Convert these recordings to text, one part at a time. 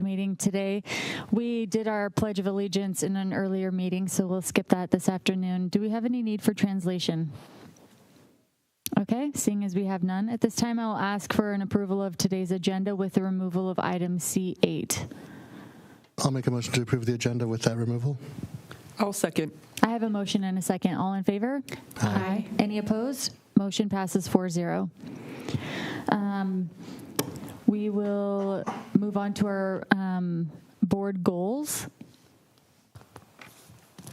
meeting today. We did our Pledge of Allegiance in an earlier meeting, so we'll skip that this afternoon. Do we have any need for translation? Okay, seeing as we have none. At this time, I will ask for an approval of today's agenda with the removal of item C8. I'll make a motion to approve the agenda with that removal. I'll second. I have a motion and a second. All in favor? Aye. Any opposed? Motion passes 4-0. We will move on to our board goals.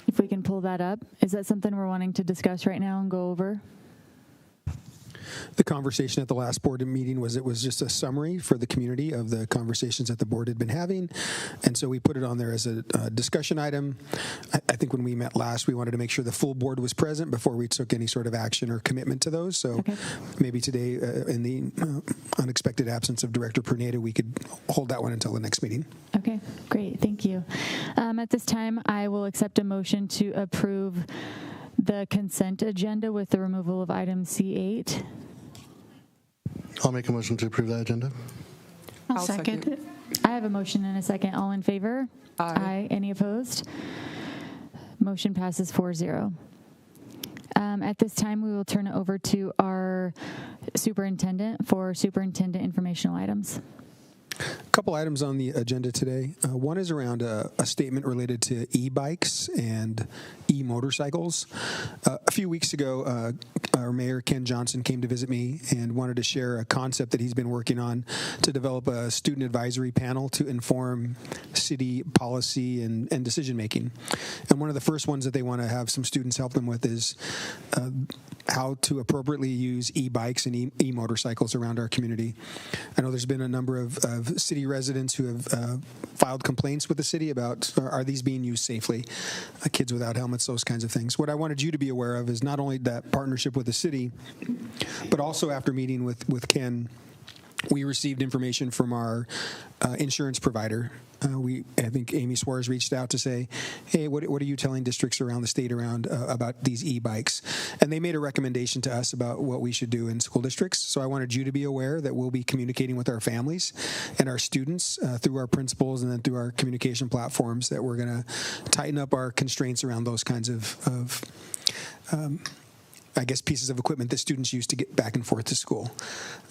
If we can pull that up. Is that something we're wanting to discuss right now and go over? The conversation at the last board meeting was just a summary for the community of the conversations that the board had been having. And so we put it on there as a discussion item. I think when we met last, we wanted to make sure the full board was present before we took any sort of action or commitment to those. So maybe today, in the unexpected absence of Director Perneda, we could hold that one until the next meeting. Okay, great. Thank you. At this time, I will accept a motion to approve the consent agenda with the removal of item C8. I'll make a motion to approve that agenda. I'll second it. I have a motion and a second. All in favor? Aye. Any opposed? Motion passes 4-0. At this time, we will turn it over to our superintendent for superintendent informational items. A couple items on the agenda today. One is around a statement related to e-bikes and e-motorcycles. A few weeks ago, our Mayor Ken Johnson came to visit me and wanted to share a concept that he's been working on to develop a student advisory panel to inform city policy and decision making. And one of the first ones that they want to have some students help them with is how to appropriately use e-bikes and e-motorcycles around our community. I know there's been a number of city residents who have filed complaints with the city about are these being used safely, kids without helmets, those kinds of things. What I wanted you to be aware of is not only that partnership with the city, but also after meeting with Ken, we received information from our insurance provider. I think Amy Suarez reached out to say, hey, what are you telling districts around the state about these e-bikes? And they made a recommendation to us about what we should do in school districts. So I wanted you to be aware that we'll be communicating with our families and our students through our principals and then through our communication platforms that we're going to tighten up our constraints around those kinds of pieces of equipment that students use to get back and forth to school.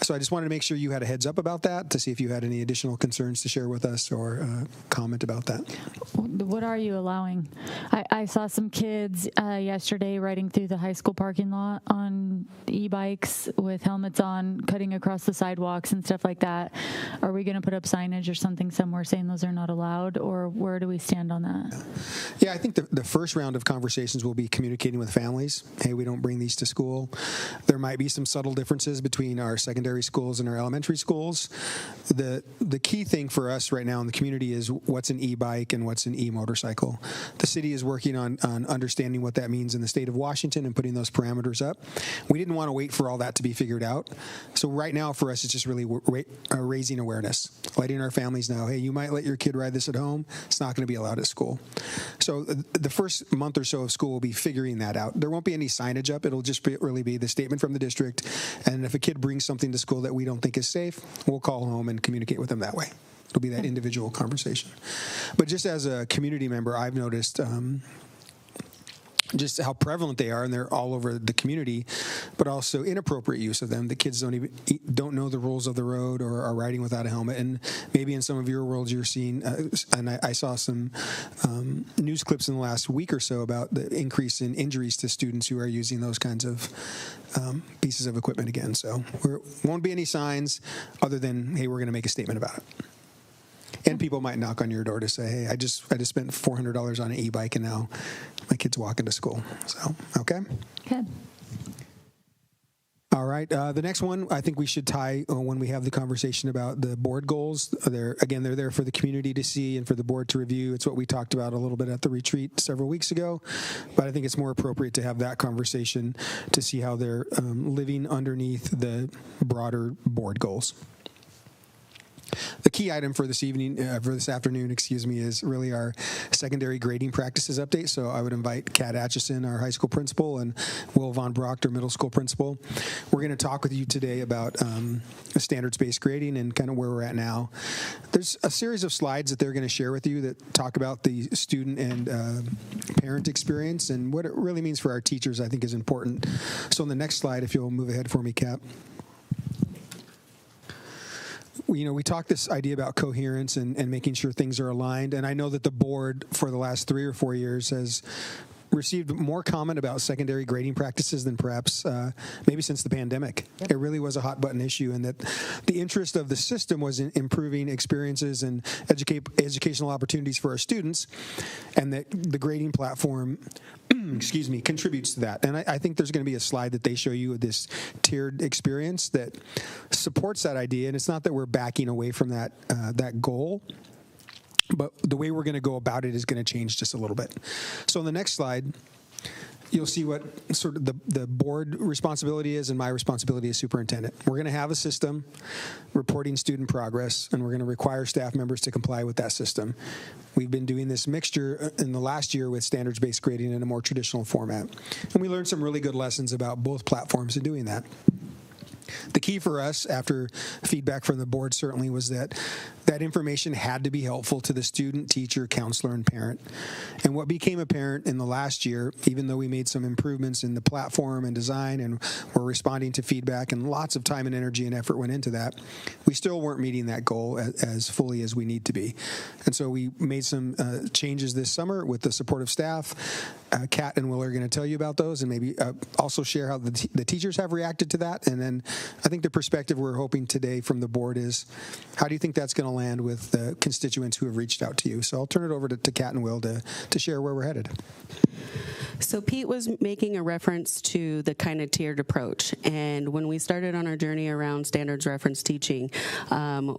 So I just wanted to make sure you had a heads up about that to see if you had any additional concerns to share with us or comment about that. What are you allowing? I saw some kids yesterday riding through the high school parking lot on e-bikes with helmets on, cutting across the sidewalks and stuff like that. Are we going to put up signage or something somewhere saying those are not allowed, or where do we stand on that? Yeah, I think the first round of conversations will be communicating with families. Hey, we don't bring these to school. There might be some subtle differences between our secondary schools and our elementary schools. The key thing for us right now in the community is what's an e-bike and what's an e-motorcycle. The city is working on understanding what that means in the state of Washington and putting those parameters up. We didn't want to wait for all that to be figured out. So right now for us, it's just really raising awareness, letting our families know, hey, you might let your kid ride this at home. It's not going to be allowed at school. So the first month or so of school will be figuring that out. There won't be any signage up. It'll just really be the statement from the district. And if a kid brings something to school that we don't think is safe, we'll call home and communicate with them that way. It'll be that individual conversation. But just as a community member, I've noticed just how prevalent they are, and they're all over the community, but also inappropriate use of them. The kids don't know the rules of the road or are riding without a helmet. And maybe in some of your worlds you're seeing, and I saw some news clips in the last week or so about the increase in injuries to students who are using those kinds of pieces of equipment again. So there won't be any signs other than, hey, we're going to make a statement about it. And people might knock on your door to say, hey, I just spent $400 on an e-bike and now my kid's walking to school. So, okay? Good. All right. The next one, I think we should tie when we have the conversation about the board goals. They're there for the community to see and for the board to review. It's what we talked about a little bit at the retreat several weeks ago. But I think it's more appropriate to have that conversation to see how they're living underneath the broader board goals. The key item for this evening, for this afternoon, is really our secondary grading practices update. So I would invite Kat Atchison, our high school principal, and Will Von Brock, our middle school principal. We're going to talk with you today about standards-based grading and kind of where we're at now. There's a series of slides that they're going to share with you that talk about the student and parent experience, and what it really means for our teachers, I think, is important. So on the next slide, if you'll move ahead for me, Kat. We talked this idea about coherence and making sure things are aligned. And I know that the board for the last 3 or 4 years has received more comment about secondary grading practices than perhaps maybe since the pandemic. Yep. It really was a hot button issue, and that the interest of the system was in improving experiences and educational opportunities for our students, and that the grading platform contributes to that. And I think there's going to be a slide that they show you of this tiered experience that supports that idea. And it's not that we're backing away from that goal, but the way we're going to go about it is going to change just a little bit. So on the next slide, you'll see what sort of the board responsibility is and my responsibility as superintendent. We're going to have a system reporting student progress, and we're going to require staff members to comply with that system. We've been doing this mixture in the last year with standards-based grading in a more traditional format. And we learned some really good lessons about both platforms in doing that. The key for us, after feedback from the board certainly, was that information had to be helpful to the student, teacher, counselor, and parent. And what became apparent in the last year, even though we made some improvements in the platform and design and were responding to feedback and lots of time and energy and effort went into that, we still weren't meeting that goal as fully as we need to be. And so we made some changes this summer with the support of staff. Kat and Will are going to tell you about those, and maybe also share how the teachers have reacted to that. And then I think the perspective we're hoping today from the board is, how do you think that's going to land with the constituents who have reached out to you? So I'll turn it over to Kat and Will to share where we're headed. So Pete was making a reference to the kind of tiered approach. And when we started on our journey around standards reference teaching,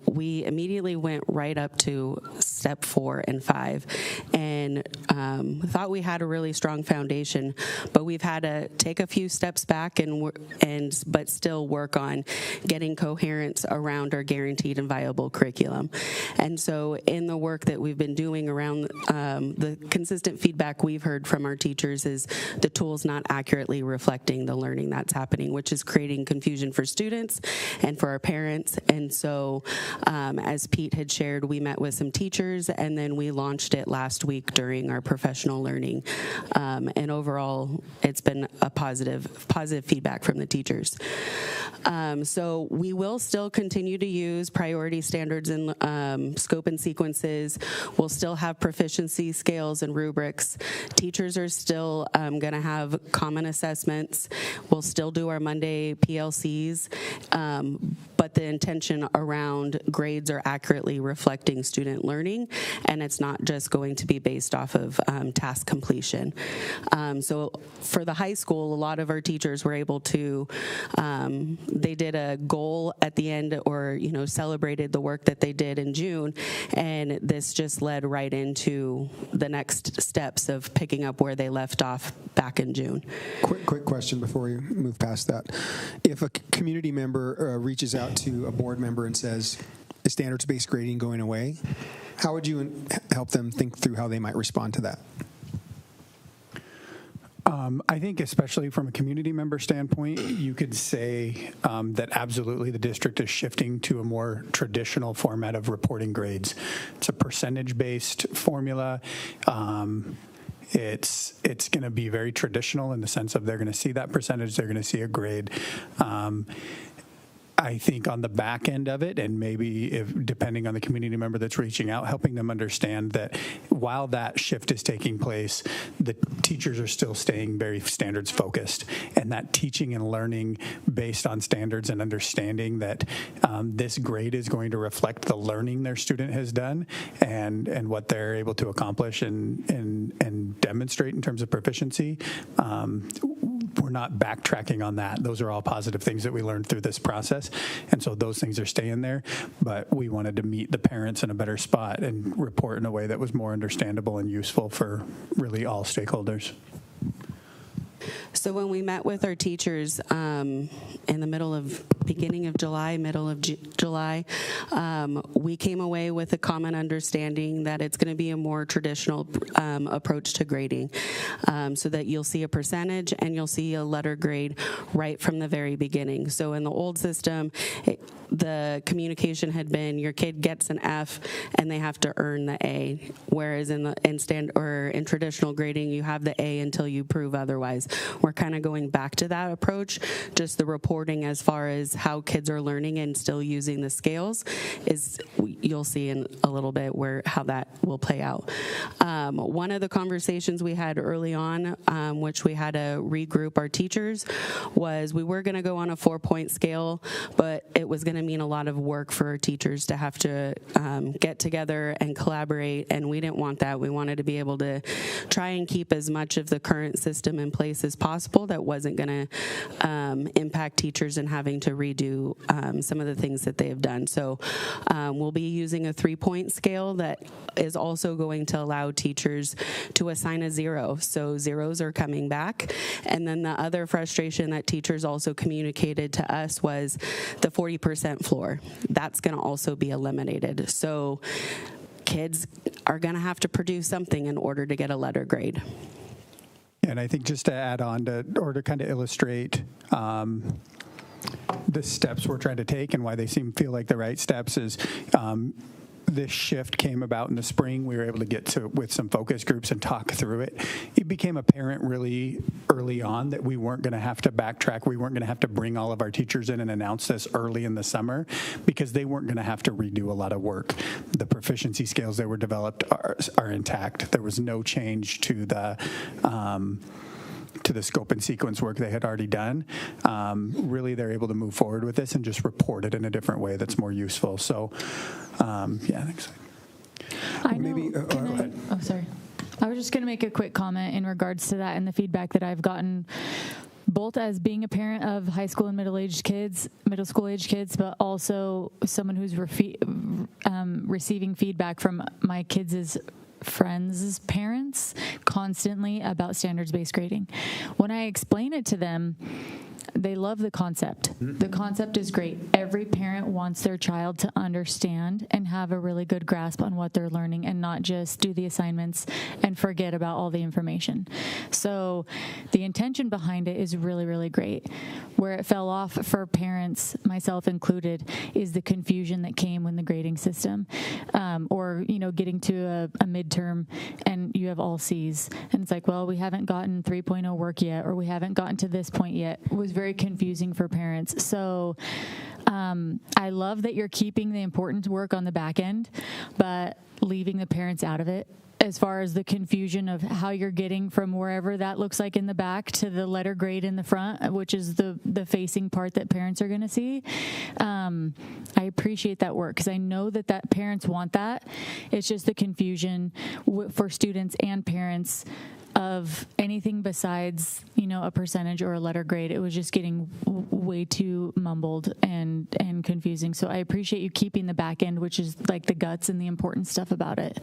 we immediately went right up to step 4 and 5 and thought we had a really strong foundation, but we've had to take a few steps back but still work on getting coherence around our guaranteed and viable curriculum. And so in the work that we've been doing around the consistent feedback we've heard from our teachers is the tool's not accurately reflecting the learning that's happening, which is creating confusion for students and for our parents. And so as Pete had shared, we met with some teachers, and then we launched it last week during our professional learning. And overall, it's been a positive feedback from the teachers. So we will still continue to use priority standards and scope and sequences. We'll still have proficiency scales and rubrics. Teachers are still going to have common assessments. We'll still do our Monday PLCs, but the intention around grades are accurately reflecting student learning, and it's not just going to be based off of task completion. So for the high school, a lot of our teachers were able to, they did a goal at the end, or celebrated the work that they did in June, and this just led right into the next steps of picking up where they left off back in June. Quick question before we move past that. If a community member reaches out to a board member and says, is standards-based grading going away, how would you help them think through how they might respond to that? I think especially from a community member standpoint, you could say that absolutely the district is shifting to a more traditional format of reporting grades. It's a percentage-based formula. It's going to be very traditional in the sense of they're going to see that percentage, they're going to see a grade. I think on the back end of it, and maybe depending on the community member that's reaching out, helping them understand that while that shift is taking place, the teachers are still staying very standards focused, and that teaching and learning based on standards and understanding that this grade is going to reflect the learning their student has done and what they're able to accomplish and demonstrate in terms of proficiency. We're not backtracking on that. Those are all positive things that we learned through this process. And so those things are staying there. But we wanted to meet the parents in a better spot and report in a way that was more understandable and useful for really all stakeholders. So when we met with our teachers in the beginning of July, middle of July, we came away with a common understanding that it's going to be a more traditional approach to grading, so that you'll see a percentage and you'll see a letter grade right from the very beginning. So in the old system, the communication had been your kid gets an F and they have to earn the A, whereas in traditional grading you have the A until you prove otherwise. We're kind of going back to that approach. Just the reporting as far as how kids are learning and still using the scales is, you'll see in a little bit how that will play out. One of the conversations we had early on, which we had to regroup our teachers, was we were going to go on a 4-point scale, but it was going to mean a lot of work for our teachers to have to get together and collaborate, and we didn't want that. We wanted to be able to try and keep as much of the current system in place as possible that wasn't going to impact teachers and having to redo some of the things that they have done. So we'll be using a 3-point scale that is also going to allow teachers to assign a 0. So zeros are coming back. And then the other frustration that teachers also communicated to us was the 40% floor. That's going to also be eliminated. So kids are going to have to produce something in order to get a letter grade. And I think just to add on to kind of illustrate the steps we're trying to take and why they feel like the right steps is this shift came about in the spring. We were able to get with some focus groups and talk through it. It became apparent really early on that we weren't going to have to backtrack. We weren't going to have to bring all of our teachers in and announce this early in the summer because they weren't going to have to redo a lot of work. The proficiency scales that were developed are intact. There was no change to the scope and sequence work they had already done. Really, they're able to move forward with this and just report it in a different way that's more useful. So, yeah, thanks. I know. Oh, sorry. I was just going to make a quick comment in regards to that and the feedback that I've gotten, both as being a parent of high school and middle school age kids, but also someone who's receiving feedback from my kids' friends' parents constantly about standards-based grading. When I explain it to them, they love the concept. The concept is great. Every parent wants their child to understand and have a really good grasp on what they're learning and not just do the assignments and forget about all the information. So the intention behind it is really, really great. Where it fell off for parents, myself included, is the confusion that came when the grading system, or getting to a midterm and you have all C's. And it's like, well, we haven't gotten 3.0 work yet, or we haven't gotten to this point yet. It was very confusing for parents. So I love that you're keeping the important work on the back end, but leaving the parents out of it as far as the confusion of how you're getting from wherever that looks like in the back to the letter grade in the front, which is the facing part that parents are going to see. I appreciate that work because I know that parents want that. It's just the confusion for students and parents of anything besides, a percentage or a letter grade. It was just getting way too mumbled and confusing. So I appreciate you keeping the back end, which is like the guts and the important stuff about it.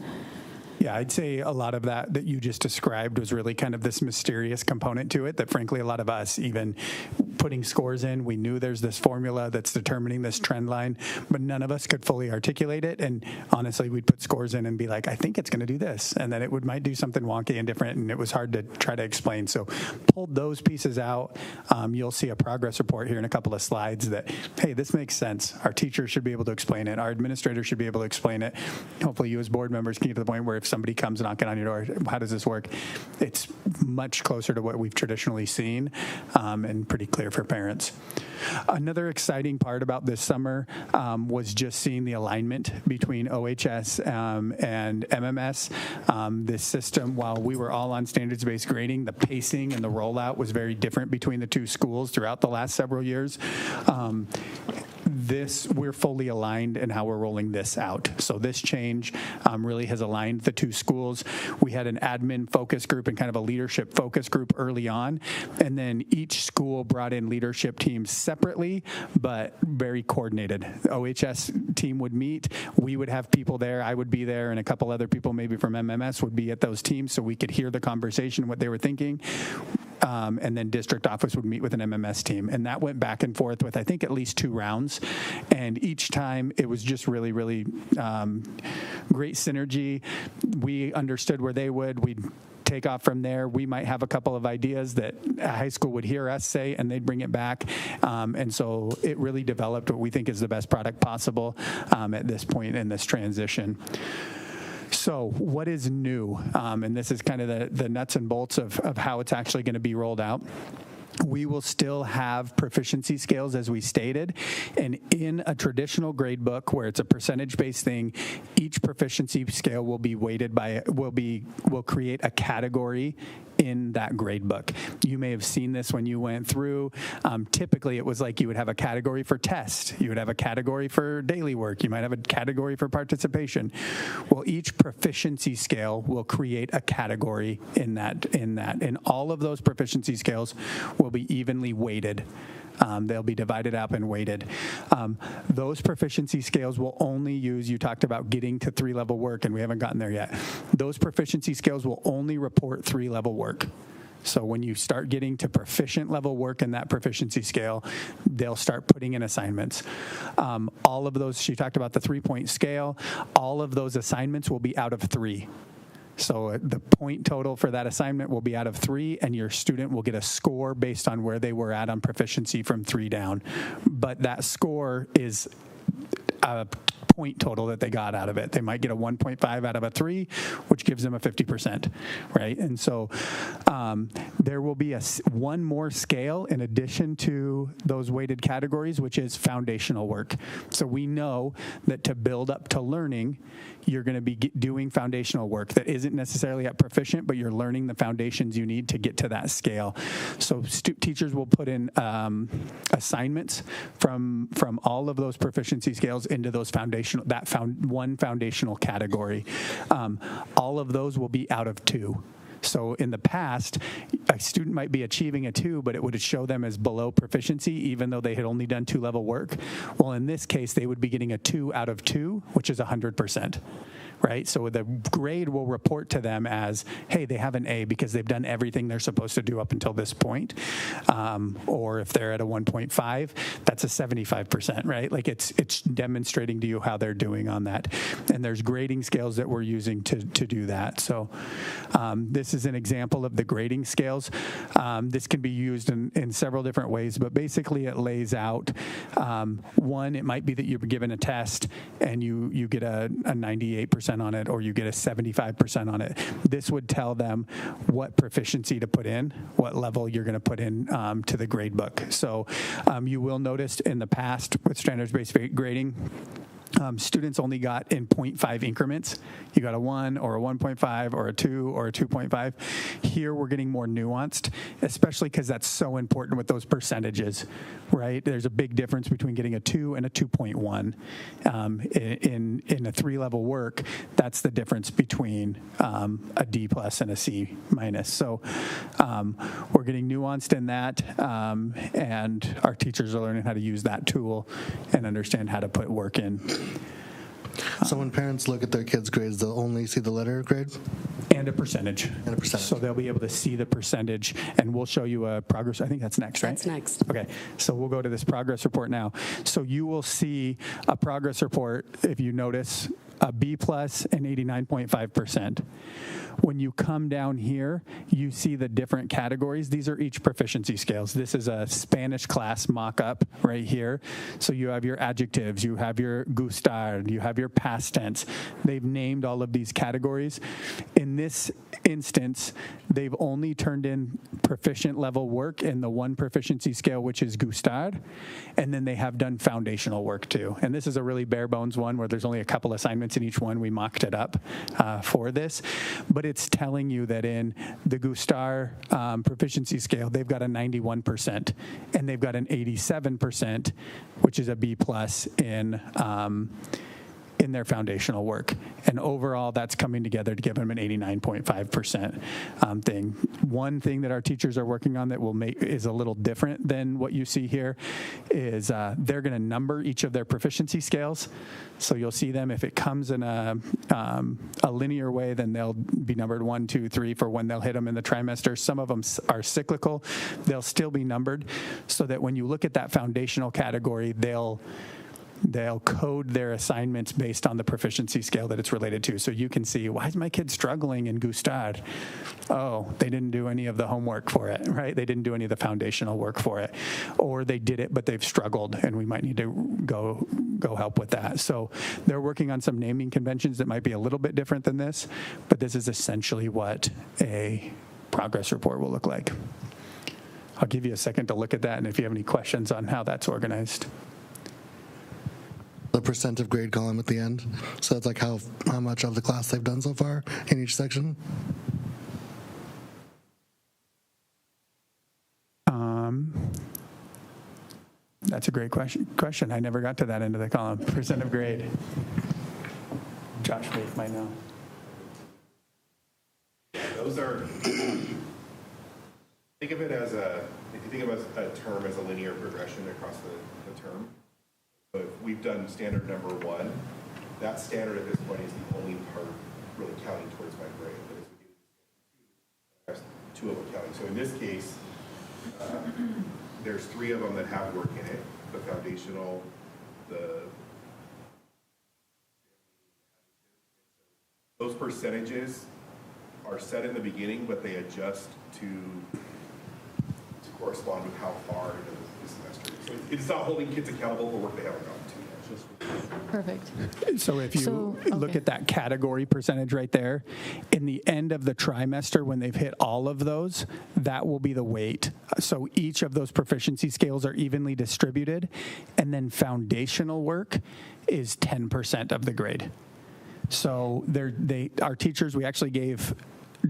Yeah, I'd say a lot of that you just described was really kind of this mysterious component to it that frankly a lot of us, even putting scores in, we knew there's this formula that's determining this trend line, but none of us could fully articulate it. And honestly, we'd put scores in and be like, I think it's going to do this. And then it might do something wonky and different, and it was hard to try to explain. So pulled those pieces out. You'll see a progress report here in a couple of slides that, hey, this makes sense. Our teachers should be able to explain it. Our administrators should be able to explain it. Hopefully you as board members can get to the point where if somebody comes knocking on your door, how does this work? It's much closer to what we've traditionally seen, and pretty clear for parents. Another exciting part about this summer was just seeing the alignment between OHS and MMS. This system, while we were all on standards-based grading, the pacing and the rollout was very different between the two schools throughout the last several years. We're fully aligned in how we're rolling this out. So this change really has aligned the two schools. We had an admin focus group and kind of a leadership focus group early on, and then each school brought in leadership teams separately, but very coordinated. The OHS team would meet. We would have people there. I would be there, and a couple other people maybe from MMS would be at those teams so we could hear the conversation, what they were thinking. and then district office would meet with an MMS team. And that went back and forth with, I think, at least 2 rounds. And each time it was just really, really great synergy. We understood where they would. We'd take off from there. We might have a couple of ideas that a high school would hear us say, and they'd bring it back. And so it really developed what we think is the best product possible at this point in this transition. So what is new? And this is kind of the nuts and bolts of how it's actually going to be rolled out. We will still have proficiency scales as we stated, and in a traditional grade book where it's a percentage-based thing, each proficiency scale will be weighted by will create a category in that grade book. You may have seen this when you went through. Typically, it was like you would have a category for test, you would have a category for daily work, you might have a category for participation. Well, each proficiency scale will create a category in that, and all of those proficiency scales will be evenly weighted. They'll be divided up and weighted. Those proficiency scales will only use, you talked about getting to 3-level work, and we haven't gotten there yet. Those proficiency scales will only report 3-level work. So when you start getting to proficient level work in that proficiency scale, they'll start putting in assignments. All of those, she talked about the 3-point scale, all of those assignments will be out of 3. So the point total for that assignment will be out of 3, and your student will get a score based on where they were at on proficiency from 3 down. But that score is a point total that they got out of it. They might get a 1.5 out of a 3, which gives them a 50%, right? And so there will be one more scale in addition to those weighted categories, which is foundational work. So we know that to build up to learning, you're going to be doing foundational work that isn't necessarily at proficient, but you're learning the foundations you need to get to that scale. So teachers will put in assignments from all of those proficiency scales into those one foundational category. All of those will be out of 2. So in the past, a student might be achieving a 2, but it would show them as below proficiency, even though they had only done 2-level work. Well, in this case, they would be getting a 2 out of 2, which is 100%. Right? So the grade will report to them as, hey, they have an A because they've done everything they're supposed to do up until this point. Or if they're at a 1.5, that's a 75%, right? Like it's demonstrating to you how they're doing on that. And there's grading scales that we're using to do that. So this is an example of the grading scales. This can be used in several different ways, but basically it lays out, one, it might be that you're given a test and you get a 98% on it, or you get a 75% on it. This would tell them what proficiency to put in, what level you're going to put in to the grade book. So you will notice in the past with standards-based grading, students only got in 0.5 increments. You got a 1 or a 1.5 or a 2 or a 2.5. Here we're getting more nuanced, especially because that's so important with those percentages, right? There's a big difference between getting a 2 and a 2.1. In a 3-level work, that's the difference between a D plus and a C minus. So we're getting nuanced in that, and our teachers are learning how to use that tool and understand how to put work in. So when parents look at their kids' grades, they'll only see the letter grade? And a percentage. And a percentage. So they'll be able to see the percentage, and we'll show you a progress. I think that's next, right? That's next. Okay, so we'll go to this progress report now. So you will see a progress report, if you notice, a B plus and 89.5%. When you come down here, you see the different categories. These are each proficiency scales. This is a Spanish class mock-up right here. So you have your adjectives, you have your gustar, you have your past tense. They've named all of these categories. In this instance, they've only turned in proficient level work in the one proficiency scale, which is gustar, and then they have done foundational work too. And this is a really bare bones one where there's only a couple assignments in each one. We mocked it up for this. But it's telling you that in the gustar proficiency scale, they've got a 91%, and they've got an 87%, which is a B plus in in their foundational work. And overall, that's coming together to give them an 89.5% thing. One thing that our teachers are working on that is a little different than what you see here is they're going to number each of their proficiency scales. So you'll see them, if it comes in a linear way, then they'll be numbered 1, 2, 3 for when they'll hit them in the trimester. Some of them are cyclical. They'll still be numbered so that when you look at that foundational category, they'll code their assignments based on the proficiency scale that it's related to. So you can see, why is my kid struggling in Gustad? Oh, they didn't do any of the homework for it, right? They didn't do any of the foundational work for it. Or they did it, but they've struggled, and we might need to go help with that. So they're working on some naming conventions that might be a little bit different than this, but this is essentially what a progress report will look like. I'll give you a second to look at that, and if you have any questions on how that's organized. The percent of grade column at the end. So that's like how much of the class they've done so far in each section. That's a great question. I never got to that end of the column. Percent of grade. Josh Faith might know. Those are, think of it as if you think about a term as a linear progression across the term. So if we've done standard number 1, that standard at this point is the only part really counting towards my grade. But as we get into 2 of them counting. So in this case, there's 3 of them that have work in it: the foundational, those percentages are set in the beginning, but they adjust to correspond with how far into the semester. So it's not holding kids accountable for work they haven't gotten to yet. Perfect. So if you look at that category percentage right there, in the end of the trimester, when they've hit all of those, that will be the weight. So each of those proficiency scales are evenly distributed, and then foundational work is 10% of the grade. So our teachers, we actually gave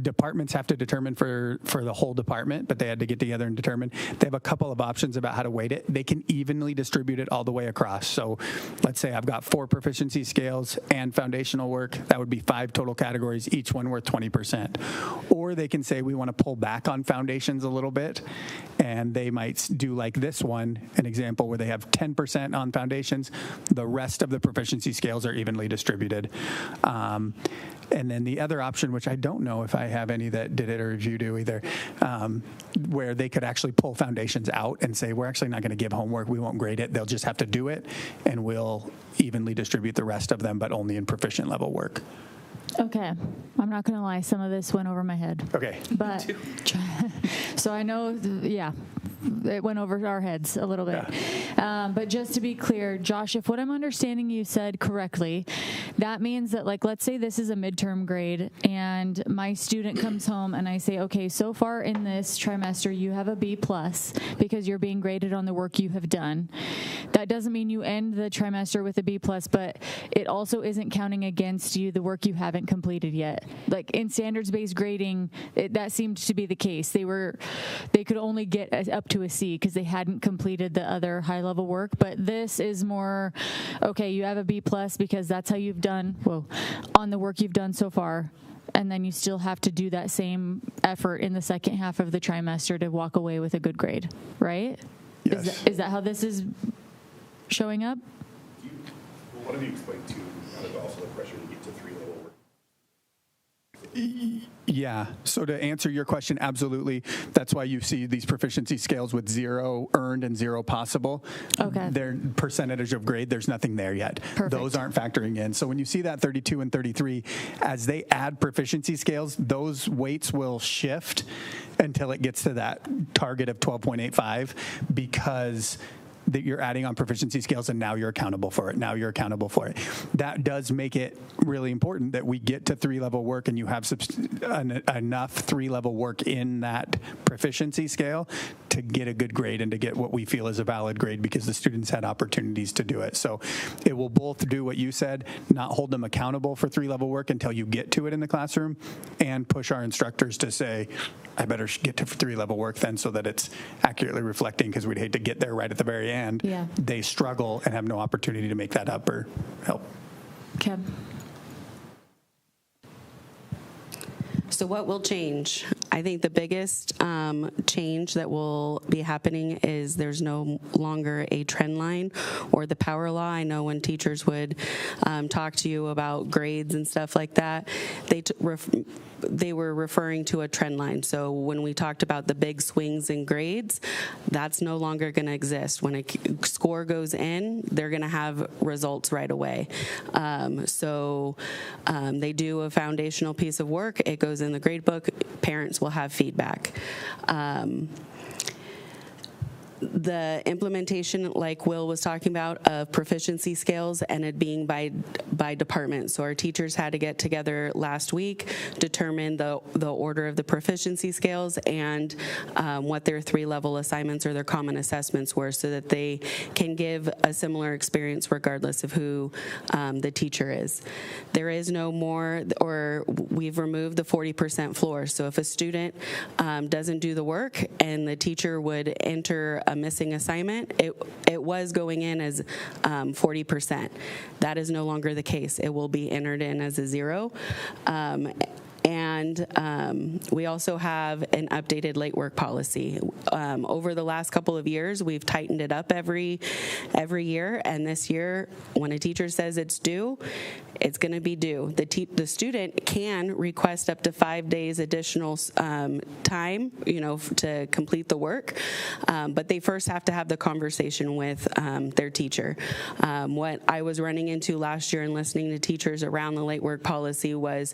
departments have to determine for the whole department, but they had to get together and determine. They have a couple of options about how to weight it. They can evenly distribute it all the way across. So let's say I've got 4 proficiency scales and foundational work. That would be 5 total categories, each one worth 20%. Or they can say we want to pull back on foundations a little bit, and they might do like this one, an example where they have 10% on foundations. The rest of the proficiency scales are evenly distributed. And then the other option, which I don't know if I have any that did it or if you do either, where they could actually pull foundations out and say, we're actually not going to give homework, we won't grade it, they'll just have to do it, and we'll evenly distribute the rest of them, but only in proficient level work. Okay. I'm not going to lie. Some of this went over my head. Okay. But, so I know, it went over our heads a little bit. Yeah. But just to be clear, Josh, if what I'm understanding you said correctly, that means that, like, let's say this is a midterm grade and my student comes home and I say, okay, so far in this trimester, you have a B+ because you're being graded on the work you have done. That doesn't mean you end the trimester with a B+, but it also isn't counting against you the work you haven't completed yet. Like in standards-based grading, that seemed to be the case. They could only get up to a C because they hadn't completed the other high-level work. But this is more, okay, you have a B+ because that's how you've done, on the work you've done so far. And then you still have to do that same effort in the second half of the trimester to walk away with a good grade, right? Yes. Is that how this is showing up? One of you explained too, kind of also the pressure to get to 3-level work. Yeah. So to answer your question, absolutely. That's why you see these proficiency scales with 0 earned and 0 possible. Okay. Their percentage of grade, there's nothing there yet. Perfect. Those aren't factoring in. So when you see that 32 and 33, as they add proficiency scales, those weights will shift until it gets to that target of 12.85 because that you're adding on proficiency scales and now you're accountable for it. Now you're accountable for it. That does make it really important that we get to 3-level work and you have enough 3-level work in that proficiency scale to get a good grade and to get what we feel is a valid grade because the students had opportunities to do it. So it will both do what you said, not hold them accountable for 3-level work until you get to it in the classroom, and push our instructors to say, I better get to 3-level work then so that it's accurately reflecting, because we'd hate to get there right at the very end. Yeah. They struggle and have no opportunity to make that up or help. Kev. So what will change? I think the biggest change that will be happening is there's no longer a trend line or the power law. I know when teachers would talk to you about grades and stuff like that, they were referring to a trend line. So when we talked about the big swings in grades, that's no longer going to exist. When a score goes in, they're going to have results right away. So they do a foundational piece of work. It goes in the grade book. Parents will have feedback. The implementation, like Will was talking about, of proficiency scales and it being by department. So our teachers had to get together last week, determine the order of the proficiency scales and what their 3-level assignments or their common assessments were, so that they can give a similar experience regardless of who the teacher is. There is no more, or we've removed the 40% floor. So if a student doesn't do the work and the teacher would enter a missing assignment, it was going in as 40%. That is no longer the case. It will be entered in as a 0. And we also have an updated late work policy. Over the last couple of years, we've tightened it up every year. And this year, when a teacher says it's due, it's going to be due. The student can request up to 5 days additional time, to complete the work, but they first have to have the conversation with their teacher. What I was running into last year and listening to teachers around the late work policy was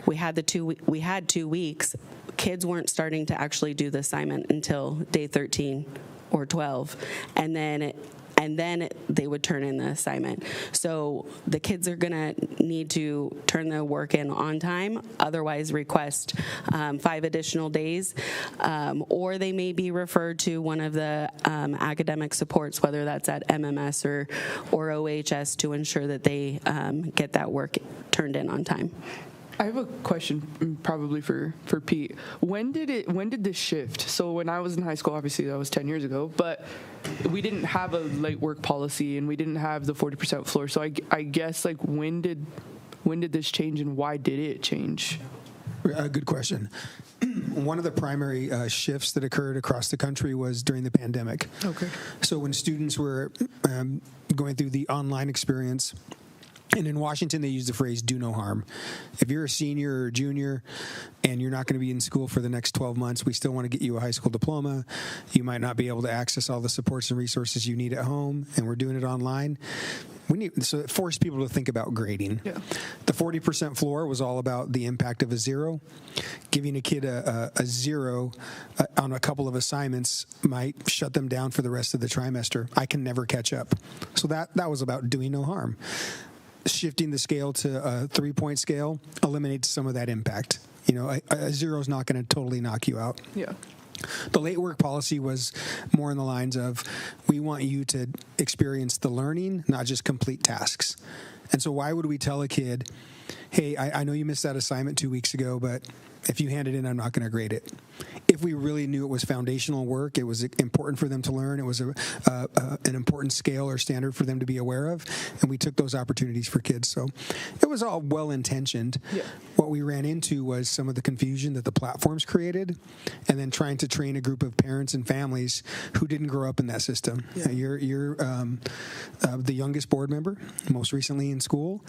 we had 2 weeks. Kids weren't starting to actually do the assignment until day 13 or 12, and then they would turn in the assignment. So the kids are going to need to turn the work in on time, otherwise request 5 additional days, or they may be referred to one of the academic supports, whether that's at MMS or OHS, to ensure that they get that work turned in on time. I have a question probably for Pete. When did this shift? So when I was in high school, obviously that was 10 years ago, but we didn't have a late work policy and we didn't have the 40% floor. So I guess, like, when did this change and why did it change? Good question. One of the primary shifts that occurred across the country was during the pandemic. Okay. So when students were going through the online experience, and in Washington, they use the phrase "do no harm." If you're a senior or junior and you're not going to be in school for the next 12 months, we still want to get you a high school diploma. You might not be able to access all the supports and resources you need at home, and we're doing it online. So it forced people to think about grading. Yeah. The 40% floor was all about the impact of a 0. Giving a kid a 0 on a couple of assignments might shut them down for the rest of the trimester. I can never catch up. So that was about doing no harm. Shifting the scale to a 3-point scale eliminates some of that impact. A 0 is not going to totally knock you out. Yeah. The late work policy was more in the lines of, we want you to experience the learning, not just complete tasks. And so why would we tell a kid, hey, I know you missed that assignment 2 weeks ago, but if you hand it in, I'm not going to grade it. If we really knew it was foundational work, it was important for them to learn, it was an important scale or standard for them to be aware of, and we took those opportunities for kids. So it was all well-intentioned. Yeah. What we ran into was some of the confusion that the platforms created, and then trying to train a group of parents and families who didn't grow up in that system. Yeah. You're the youngest board member, most recently in school,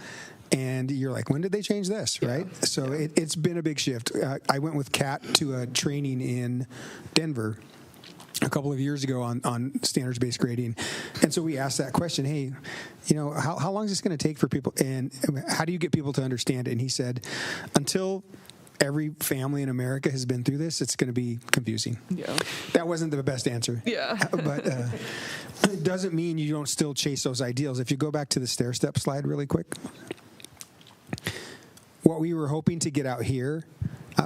and you're like, when did they change this, right? So it's been a big shift. I went with Kat to a training in Denver a couple of years ago on standards-based grading. And so we asked that question, hey, how long is this going to take for people, and how do you get people to understand it? And he said, until every family in America has been through this, it's going to be confusing. Yeah. That wasn't the best answer. Yeah. But it doesn't mean you don't still chase those ideals. If you go back to the stair-step slide really quick, what we were hoping to get out here,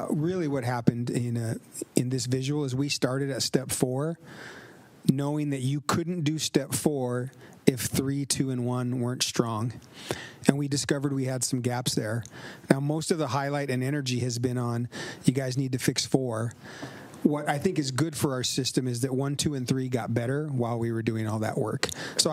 really what happened in this visual is we started at step 4, knowing that you couldn't do step 4 if 3, 2, and 1 weren't strong. And we discovered we had some gaps there. Now, most of the highlight and energy has been on, you guys need to fix 4. what I think is good for our system is that 1, 2, and 3 got better while we were doing all that work. So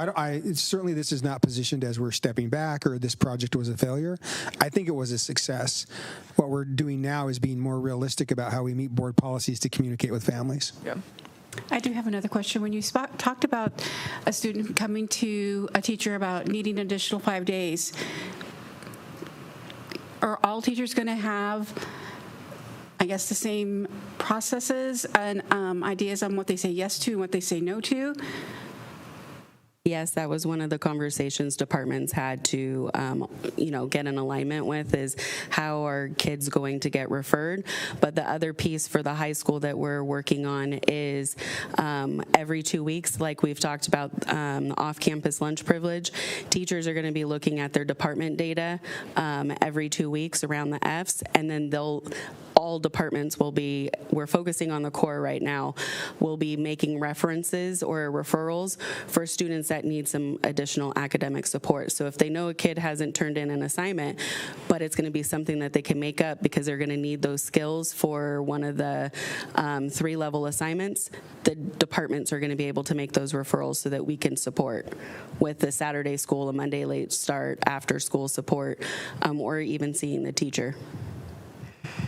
certainly this is not positioned as we're stepping back or this project was a failure. I think it was a success. What we're doing now is being more realistic about how we meet board policies to communicate with families. Yeah. I do have another question. When you talked about a student coming to a teacher about needing an additional 5 days, are all teachers going to have, I guess, the same processes and ideas on what they say yes to and what they say no to? Yes, that was one of the conversations departments had to, get an alignment with is how are kids going to get referred. But the other piece for the high school that we're working on is every 2 weeks, like we've talked about off-campus lunch privilege, teachers are going to be looking at their department data every 2 weeks around the Fs, and then all departments will be, we're focusing on the core right now, will be making references or referrals for students that need some additional academic support. So if they know a kid hasn't turned in an assignment, but it's going to be something that they can make up because they're going to need those skills for one of the 3-level assignments, the departments are going to be able to make those referrals so that we can support with the Saturday school, a Monday late start, after school support, or even seeing the teacher.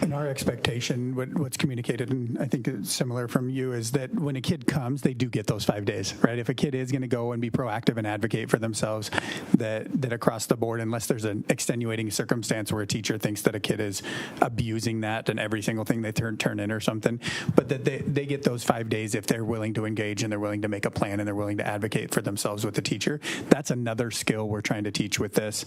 And our expectation, what's communicated, and I think it's similar from you, is that when a kid comes, they do get those 5 days, right? If a kid is going to go and be proactive and advocate for themselves, that across the board, unless there's an extenuating circumstance where a teacher thinks that a kid is abusing that and every single thing they turn in or something, but that they get those 5 days if they're willing to engage and they're willing to make a plan and they're willing to advocate for themselves with the teacher. That's another skill we're trying to teach with this.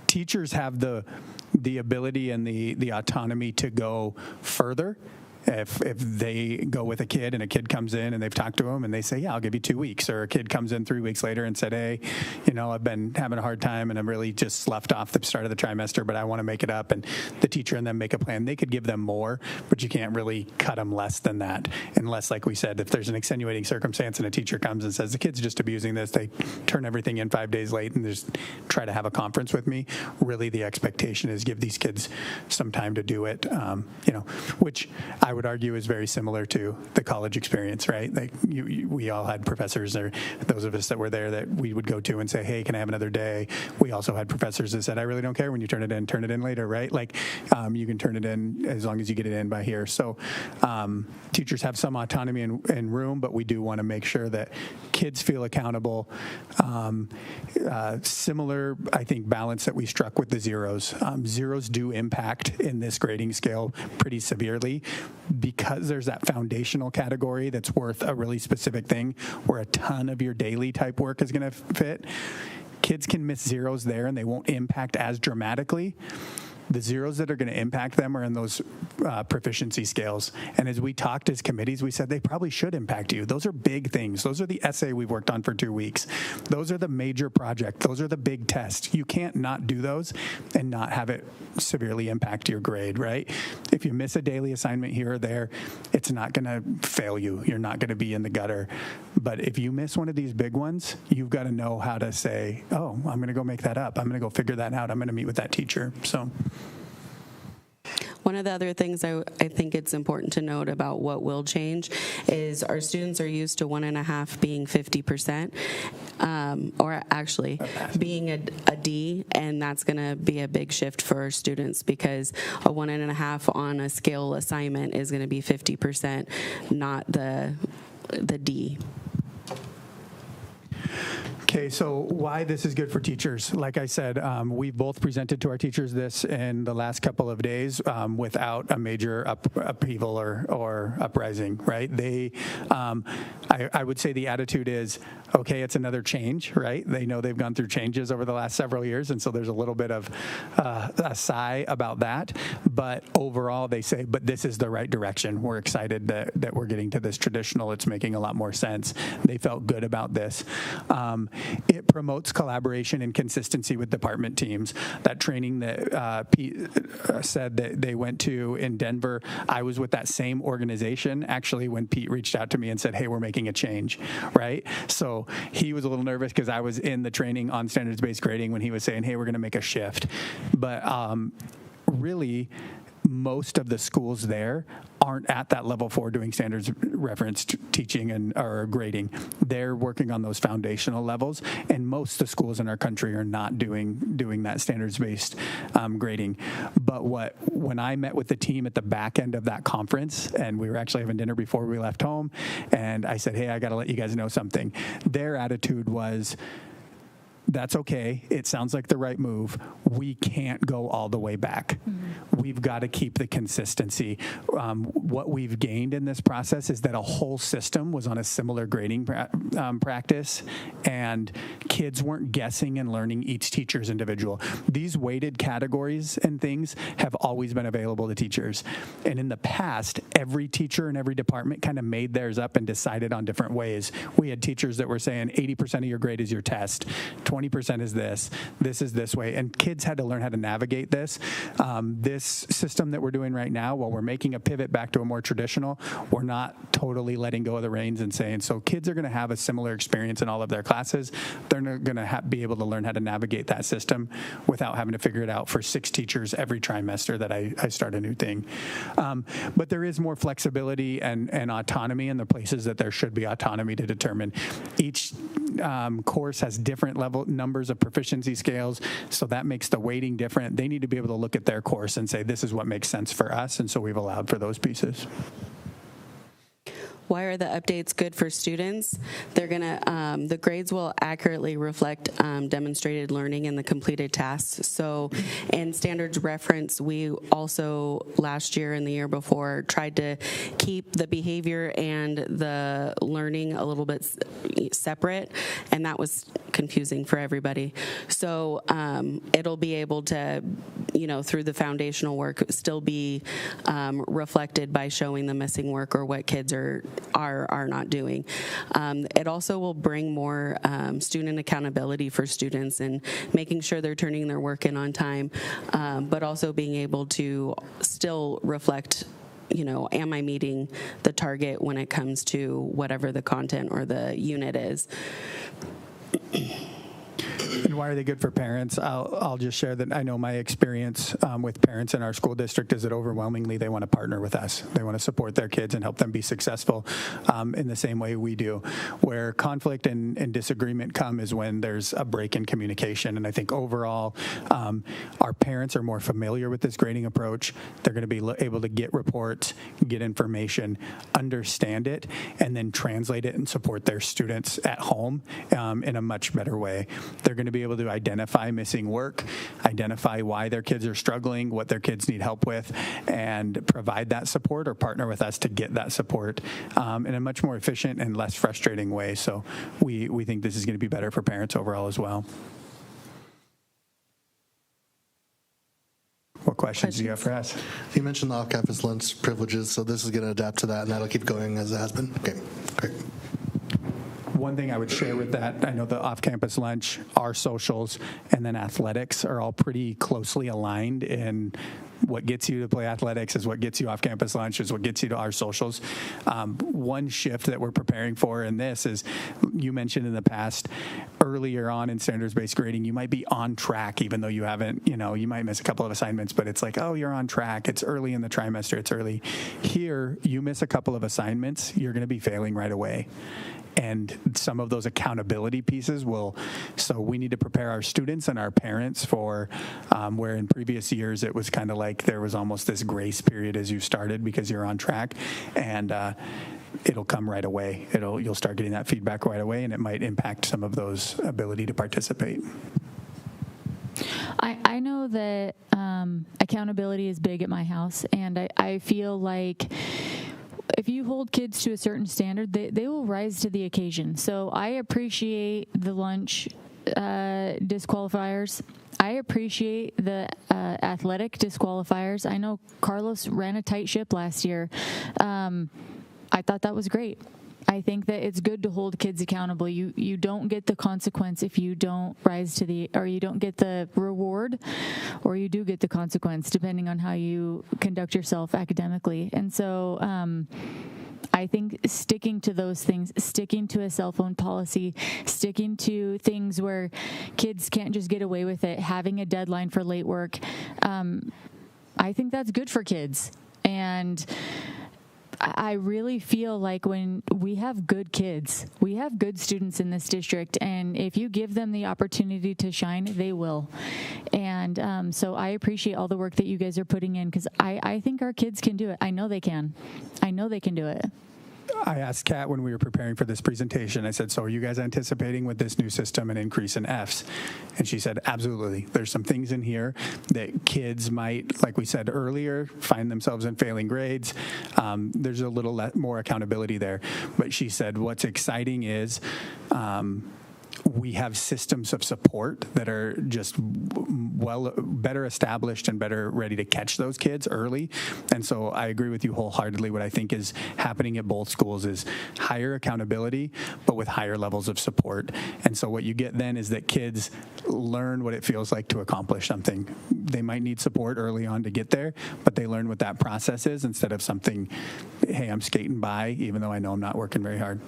Teachers have the ability and the autonomy to go further. If they go with a kid and a kid comes in and they've talked to them and they say, yeah, I'll give you 2 weeks, or a kid comes in 3 weeks later and said, hey, I've been having a hard time and I'm really just left off the start of the trimester, but I want to make it up, and the teacher and them make a plan. They could give them more, but you can't really cut them less than that, unless, like we said, if there's an extenuating circumstance and a teacher comes and says the kid's just abusing this, they turn everything in 5 days late and just try to have a conference with me. Really, the expectation is give these kids some time to do it, which I would argue is very similar to the college experience, right? Like we all had professors, or those of us that were there, that we would go to and say, hey, can I have another day? We also had professors that said, I really don't care when you turn it in later, right? Like you can turn it in as long as you get it in by here. So teachers have some autonomy and room, but we do want to make sure that kids feel accountable. Similar, I think, balance that we struck with the zeros. Zeros do impact in this grading scale pretty severely, because there's that foundational category that's worth a really specific thing where a ton of your daily type work is going to fit. Kids can miss zeros there and they won't impact as dramatically. The zeros that are going to impact them are in those proficiency scales. And as we talked as committees, we said they probably should impact you. Those are big things. Those are the essay we've worked on for 2 weeks. Those are the major project. Those are the big tests. You can't not do those and not have it severely impact your grade, right? If you miss a daily assignment here or there, it's not going to fail you. You're not going to be in the gutter. But if you miss one of these big ones, you've got to know how to say, oh, I'm going to go make that up. I'm going to go figure that out. I'm going to meet with that teacher. So. One of the other things I think it's important to note about what will change is our students are used to 1.5 being 50%, or actually being a D, and that's going to be a big shift for our students, because a 1.5 on a scale assignment is going to be 50%, not the D. Okay, so why this is good for teachers? Like I said, we've both presented to our teachers this in the last couple of days without a major upheaval or uprising, right? I would say the attitude is, okay, it's another change, right? They know they've gone through changes over the last several years, and so there's a little bit of a sigh about that. But overall, they say, but this is the right direction. We're excited that we're getting to this traditional. It's making a lot more sense. They felt good about this. It promotes collaboration and consistency with department teams. That training that Pete said that they went to in Denver, I was with that same organization actually when Pete reached out to me and said, hey, we're making a change, right? So he was a little nervous because I was in the training on standards-based grading when he was saying, hey, we're going to make a shift. But really, most of the schools there aren't at that level 4 doing standards reference teaching and or grading. They're working on those foundational levels, and most of the schools in our country are not doing that standards-based grading. But when I met with the team at the back end of that conference, and we were actually having dinner before we left home, and I said, hey, I got to let you guys know something. Their attitude was, that's okay. It sounds like the right move. We can't go all the way back. Mm-hmm. We've got to keep the consistency. What we've gained in this process is that a whole system was on a similar grading practice, and kids weren't guessing and learning each teacher's individual. These weighted categories and things have always been available to teachers. And in the past, every teacher in every department kind of made theirs up and decided on different ways. We had teachers that were saying 80% of your grade is your test, 20% is this is this way, and kids had to learn how to navigate this. This system that we're doing right now, while we're making a pivot back to a more traditional, we're not totally letting go of the reins and saying, so kids are going to have a similar experience in all of their classes. They're going to be able to learn how to navigate that system without having to figure it out for 6 teachers every trimester that I start a new thing. But there is more flexibility and autonomy in the places that there should be autonomy to determine. Each course has different numbers of proficiency scales, so that makes the weighting different. They need to be able to look at their course and say, this is what makes sense for us, and so we've allowed for those pieces. Why are the updates good for students? They're gonna, the grades will accurately reflect demonstrated learning and the completed tasks. So in standards reference, we also last year and the year before tried to keep the behavior and the learning a little bit separate, and that was confusing for everybody. So it'll be able to, through the foundational work, still be reflected by showing the missing work or what kids are not doing. It also will bring more student accountability for students and making sure they're turning their work in on time, but also being able to still reflect, am I meeting the target when it comes to whatever the content or the unit is. And why are they good for parents? I'll just share that I know my experience with parents in our school district is that overwhelmingly they want to partner with us. They want to support their kids and help them be successful in the same way we do. Where conflict and disagreement come is when there's a break in communication. And I think overall, our parents are more familiar with this grading approach. They're going to be able to get reports, get information, understand it, and then translate it and support their students at home in a much better way. They're going to be able to identify missing work, identify why their kids are struggling, what their kids need help with, and provide that support or partner with us to get that support in a much more efficient and less frustrating way. So we think this is going to be better for parents overall as well. What questions do you have for us? You mentioned the off-campus lunch privileges, so this is going to adapt to that, and that'll keep going as it has been? Okay, great. One thing I would share with that, I know the off-campus lunch, our socials, and then athletics are all pretty closely aligned in what gets you to play athletics is what gets you off-campus lunch is what gets you to our socials. One shift that we're preparing for in this is, you mentioned in the past, earlier on in standards-based grading, you might be on track even though you haven't, you might miss a couple of assignments, but it's like, oh, you're on track. It's early in the trimester. It's early. Here, you miss a couple of assignments, you're going to be failing right away. And some of those accountability pieces so we need to prepare our students and our parents for where in previous years it was kind of like there was almost this grace period as you started because you're on track, and it'll come right away. You'll start getting that feedback right away, and it might impact some of those ability to participate. I know that accountability is big at my house, and I feel like if you hold kids to a certain standard, they will rise to the occasion. So I appreciate the lunch disqualifiers. I appreciate the athletic disqualifiers. I know Carlos ran a tight ship last year. I thought that was great. I think that it's good to hold kids accountable. You don't get the consequence if you don't rise to or you don't get the reward, or you do get the consequence depending on how you conduct yourself academically. And so I think sticking to those things, sticking to a cell phone policy, sticking to things where kids can't just get away with it, having a deadline for late work, I think that's good for kids. And I really feel like when we have good kids, we have good students in this district, and if you give them the opportunity to shine, they will. And so I appreciate all the work that you guys are putting in, because I think our kids can do it. I know they can. I know they can do it. I asked Kat when we were preparing for this presentation, I said, so are you guys anticipating with this new system an increase in Fs? And she said, absolutely. There's some things in here that kids might, like we said earlier, find themselves in failing grades. There's a little more accountability there. But she said, what's exciting is we have systems of support that are just better established and better ready to catch those kids early. And so I agree with you wholeheartedly. What I think is happening at both schools is higher accountability, but with higher levels of support. And so what you get then is that kids learn what it feels like to accomplish something. They might need support early on to get there, but they learn what that process is instead of something, hey, I'm skating by, even though I know I'm not working very hard.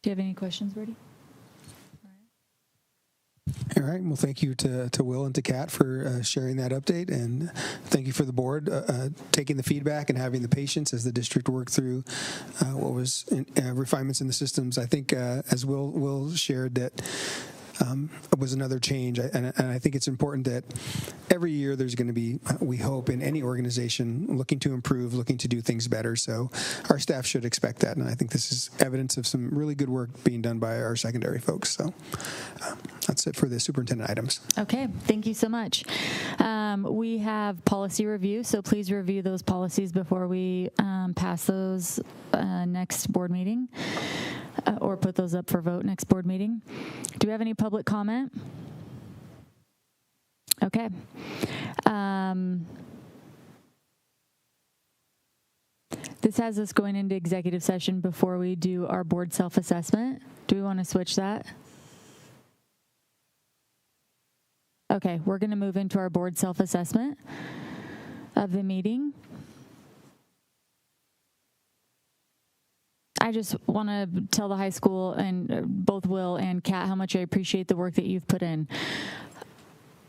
Do you have any questions, Brady? All right. Well, thank you to Will and to Kat for sharing that update, and thank you for the board taking the feedback and having the patience as the district worked through what was refinements in the systems. I think, as Will shared, that it was another change, and I think it's important that every year there's going to be, we hope, in any organization looking to improve, looking to do things better. So our staff should expect that, and I think this is evidence of some really good work being done by our secondary folks. So that's it for the superintendent items. Okay, thank you so much. We have policy review, so please review those policies before we pass those next board meeting, or put those up for vote next board meeting. Do we have any public comment? Okay. This has us going into executive session before we do our board self-assessment. Do we want to switch that? Okay, we're going to move into our board self-assessment of the meeting. I just want to tell the high school and both Will and Kat how much I appreciate the work that you've put in.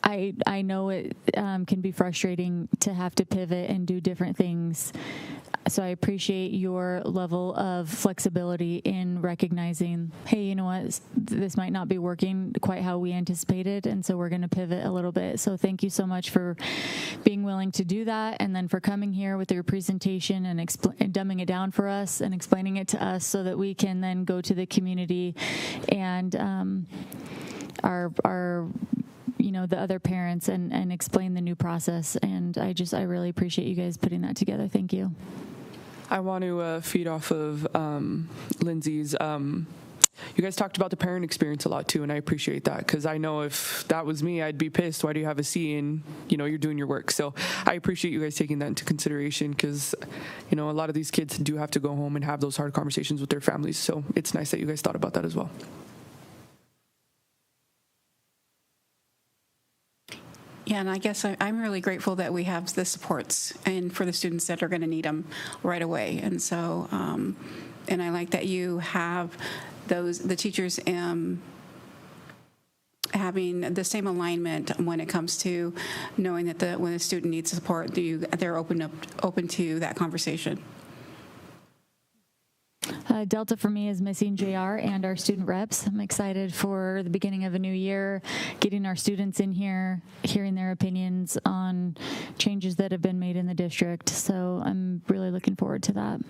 I know it can be frustrating to have to pivot and do different things. So I appreciate your level of flexibility in recognizing, hey, you know what, this might not be working quite how we anticipated, and so we're going to pivot a little bit. So thank you so much for being willing to do that, and then for coming here with your presentation and dumbing it down for us and explaining it to us so that we can then go to the community and our the other parents and explain the new process. And I really appreciate you guys putting that together. Thank you. I want to feed off of Lindsay's. You guys talked about the parent experience a lot too, and I appreciate that, because I know if that was me, I'd be pissed. Why do you have a C and you're doing your work? So I appreciate you guys taking that into consideration, because a lot of these kids do have to go home and have those hard conversations with their families. So it's nice that you guys thought about that as well. Yeah, and I guess I'm really grateful that we have the supports and for the students that are going to need them right away. And so, and I like that you have the teachers having the same alignment when it comes to knowing that when a student needs support, they're open to that conversation. Delta for me is missing JR and our student reps. I'm excited for the beginning of a new year, getting our students in here, hearing their opinions on changes that have been made in the district. So I'm really looking forward to that.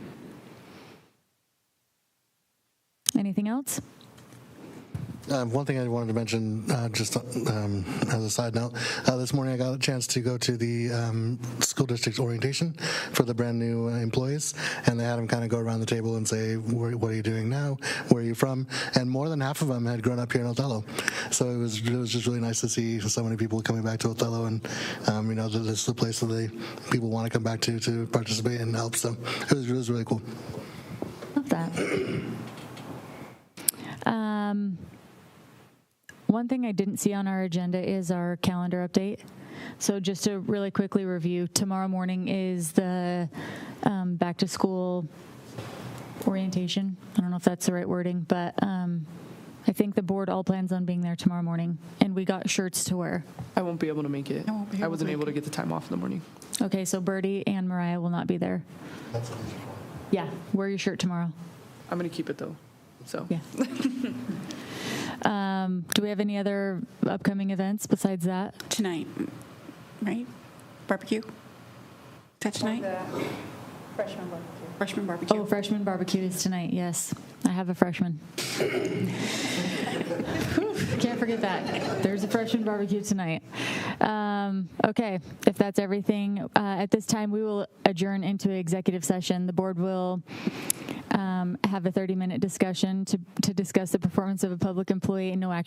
Anything else? One thing I wanted to mention, just as a side note, this morning I got a chance to go to the school district orientation for the brand new employees, and they had them kind of go around the table and say, what are you doing now? Where are you from? And more than half of them had grown up here in Othello. So it was just really nice to see so many people coming back to Othello, and this is the place that people want to come back to participate and help. So it was really cool. Love that. One thing I didn't see on our agenda is our calendar update. So just to really quickly review, tomorrow morning is the back to school orientation. I don't know if that's the right wording, but I think the board all plans on being there tomorrow morning, and we got shirts to wear. I won't be able to make it. won't be I able wasn't to able make to get the time off in the morning. Okay, so Birdie and Mariah will not be there. That's what these are for. Yeah, wear your shirt tomorrow. I'm going to keep it though. So Yeah. Do we have any other upcoming events besides that? Tonight, right? Barbecue? Is that tonight? Freshman barbecue. Freshman barbecue. Oh, freshman barbecue is tonight. Yes, I have a freshman. Can't forget that. There's a freshman barbecue tonight. Okay, if that's everything, at this time we will adjourn into executive session. The board will have a 30-minute discussion to discuss the performance of a public employee and no action